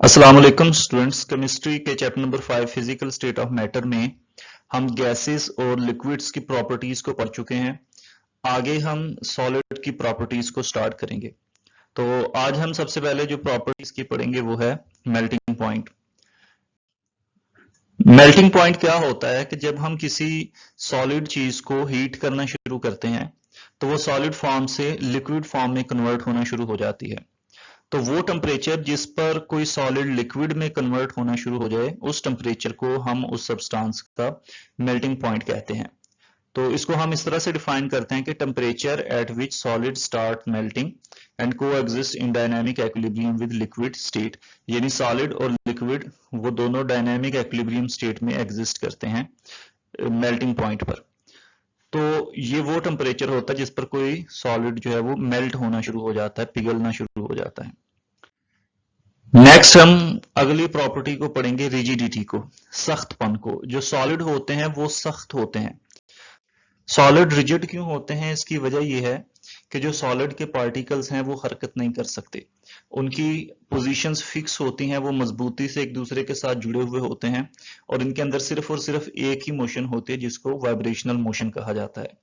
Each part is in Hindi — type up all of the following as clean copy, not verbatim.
अस्सलाम वालेकुम स्टूडेंट्स। केमिस्ट्री के chapter number 5 physical state of matter में हम गैसेस और लिक्विड्स की प्रॉपर्टीज को पढ़ चुके हैं। आगे हम सॉलिड की प्रॉपर्टीज को स्टार्ट करेंगे। तो आज हम सबसे पहले जो प्रॉपर्टीज की पढ़ेंगे वो है मेल्टिंग पॉइंट। मेल्टिंग पॉइंट क्या होता है कि जब हम किसी सॉलिड चीज को हीट करना शुरू करते हैं तो वो सॉलिड फॉर्म से लिक्विड फॉर्म में कन्वर्ट होना शुरू हो जाती है। तो वो टेम्परेचर जिस पर कोई सॉलिड लिक्विड में कन्वर्ट होना शुरू हो जाए उस टेम्परेचर को हम उस सब्सटेंस का मेल्टिंग पॉइंट कहते हैं। तो इसको हम इस तरह से डिफाइन करते हैं कि temperature at which solid start melting and coexist in dynamic equilibrium with liquid state. यानी सॉलिड और लिक्विड वो दोनों डायनामिक एक्विलिब्रियम स्टेट में एग्जिस्ट करते हैं मेल्टिंग पॉइंट पर। तो ये वो टेम्परेचर होता है जिस पर कोई सॉलिड जो है वो मेल्ट होना शुरू हो जाता है, पिघलना शुरू हो जाता है। नेक्स्ट हम अगली प्रॉपर्टी को पढ़ेंगे रिजिडिटी को, सख्तपन को। जो सॉलिड होते हैं वो सख्त होते हैं। सॉलिड रिजिड क्यों होते हैं? इसकी वजह यह है कि जो सॉलिड के पार्टिकल्स हैं वो हरकत नहीं कर सकते, उनकी पोजीशंस फिक्स होती हैं, वो मजबूती से एक दूसरे के साथ जुड़े हुए होते हैं और इनके अंदर सिर्फ और सिर्फ एक ही मोशन होती है जिसको वाइब्रेशनल मोशन कहा जाता है।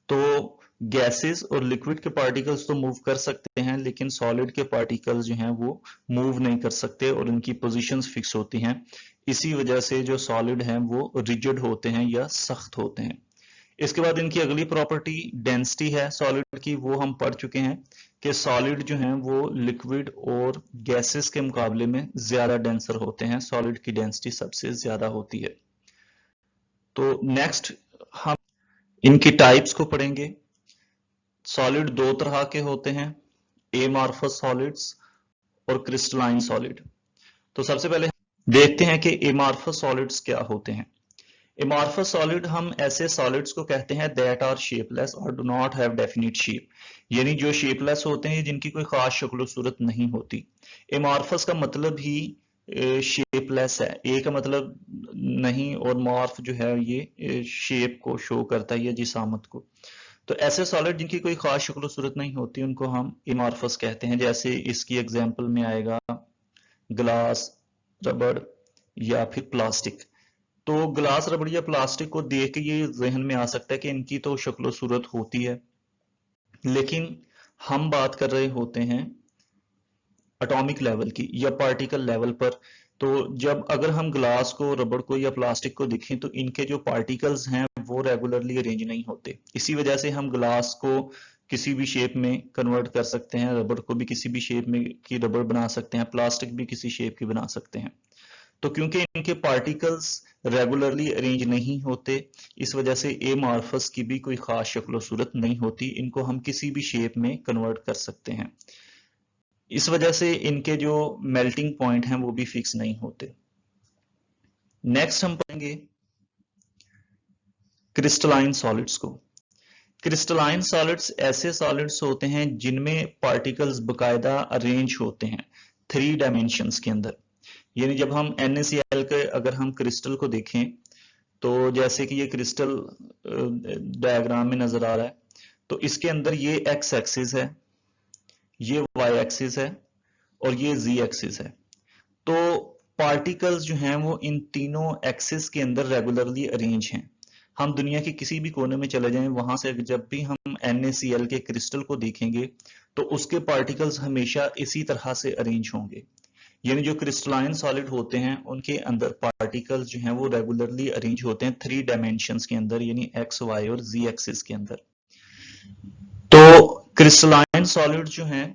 तो गैसेस और लिक्विड के पार्टिकल्स तो मूव कर सकते हैं लेकिन सॉलिड के पार्टिकल्स जो हैं वो मूव नहीं कर सकते और उनकी पोजीशंस फिक्स होती हैं। इसी वजह से जो सॉलिड हैं वो रिजिड होते हैं या सख्त होते हैं। इसके बाद इनकी अगली प्रॉपर्टी डेंसिटी है सॉलिड की, वो हम पढ़ चुके हैं कि सॉलिड जो हैं वो लिक्विड और गैसेस के मुकाबले में ज्यादा डेंसर होते हैं। सॉलिड की डेंसिटी सबसे ज्यादा होती है। तो नेक्स्ट हम इनकी टाइप्स को पढ़ेंगे। सॉलिड दो तरह के होते हैं, एमार्फस सॉलिड्स और क्रिस्टलाइन सॉलिड। तो सबसे पहले देखते हैं कि एमार्फस सॉलिड्स क्या होते हैं। एमार्फस सॉलिड हम ऐसे सॉलिड्स को कहते हैं दैट आर शेपलेस और do not have definite shape, यानी जो शेपलेस होते हैं जिनकी कोई खास शक्ल सूरत नहीं होती। एमार्फस का मतलब ही शेपलेस है, ए का मतलब नहीं और मॉर्फ जो है ये शेप को शो करता है या जिसामत को। तो ऐसे सॉलिड जिनकी कोई खास शक्ल सूरत नहीं होती उनको हम इमार्फस कहते हैं। जैसे इसकी एग्जांपल में आएगा ग्लास, रबड़ या फिर प्लास्टिक। तो ग्लास, रबड़ या प्लास्टिक को देख के ये जहन में आ सकता है कि इनकी तो शक्ल सूरत होती है, लेकिन हम बात कर रहे होते हैं एटॉमिक लेवल की या पार्टिकल लेवल पर। तो जब अगर हम ग्लास को, रबड़ को या प्लास्टिक को देखें तो इनके जो पार्टिकल्स हैं वो रेगुलरली अरेंज नहीं होते। इसी वजह से हम ग्लास को किसी भी शेप में कन्वर्ट कर सकते हैं, रबड़ को भी किसी भी शेप में की रबड़ बना सकते हैं, प्लास्टिक भी किसी शेप की बना सकते हैं। तो क्योंकि इनके पार्टिकल्स रेगुलरली अरेंज नहीं होते, इस वजह से एमार्फस की भी कोई खास शक्ल सूरत नहीं होती, इनको हम किसी भी शेप में कन्वर्ट कर सकते हैं। इस वजह से इनके जो मेल्टिंग पॉइंट हैं वो भी फिक्स नहीं होते। नेक्स्ट हम पढ़ेंगे क्रिस्टलाइन सॉलिड्स को। क्रिस्टलाइन सॉलिड्स ऐसे सॉलिड्स होते हैं जिनमें पार्टिकल्स बकायदा अरेंज होते हैं 3 डायमेंशंस के अंदर। यानी जब हम NaCl के अगर हम क्रिस्टल को देखें तो जैसे कि ये क्रिस्टल डायग्राम में नजर आ रहा है, तो इसके अंदर ये एक्स एक्सिस है, ये वाई एक्सिस है और ये जी एक्सिस है। तो पार्टिकल्स जो हैं वो इन तीनों एक्सिस के अंदर रेगुलरली अरेंज हैं। हम दुनिया के किसी भी कोने में चले जाएं, वहां से जब भी हम NaCl के क्रिस्टल को देखेंगे तो उसके पार्टिकल्स हमेशा इसी तरह से अरेंज होंगे। यानी जो क्रिस्टलाइन सॉलिड होते हैं उनके अंदर पार्टिकल्स जो हैं वो रेगुलरली अरेंज होते हैं 3 डायमेंशंस के अंदर, यानी एक्स, वाई और जी एक्सिस के अंदर। तो क्रिस्टलाइन सॉलिड जो हैं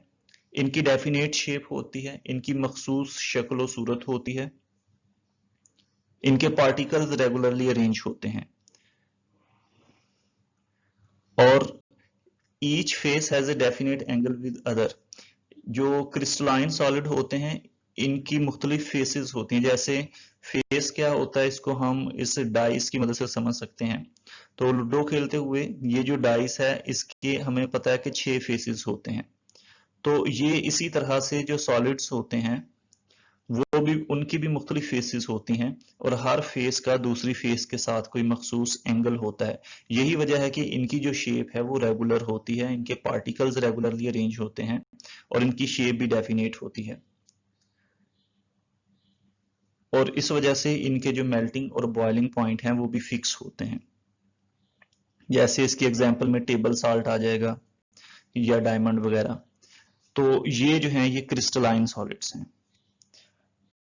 इनकी डेफिनेट शेप होती है, इनकी मखसूस शक्ल और सूरत होती है, इनके पार्टिकल्स रेगुलरली अरेंज होते हैं और each face has a definite angle with other. जो क्रिस्टलाइन सॉलिड होते हैं इनकी मुख्तलिफ फेसेस होती हैं। जैसे फेस क्या होता है इसको हम इस डाइस की मदद से समझ सकते हैं। तो लूडो खेलते हुए ये जो डाइस है इसके हमें पता है कि 6 फेसेस होते हैं। तो ये इसी तरह से जो सॉलिड्स होते हैं वो भी, उनकी भी मुख्तलिफ फेसेस होती हैं और हर फेस का दूसरी फेस के साथ कोई मखसूस एंगल होता है। यही वजह है कि इनकी जो शेप है वो रेगुलर होती है, इनके पार्टिकल्स रेगुलरली अरेंज होते हैं और इनकी शेप भी डेफिनेट होती है। और इस वजह से इनके जो मेल्टिंग और बॉइलिंग पॉइंट हैं वो भी फिक्स होते हैं। जैसे इसकी एग्जांपल में टेबल साल्ट आ जाएगा या डायमंड वगैरह। तो ये जो हैं ये क्रिस्टलाइन सॉलिड्स हैं।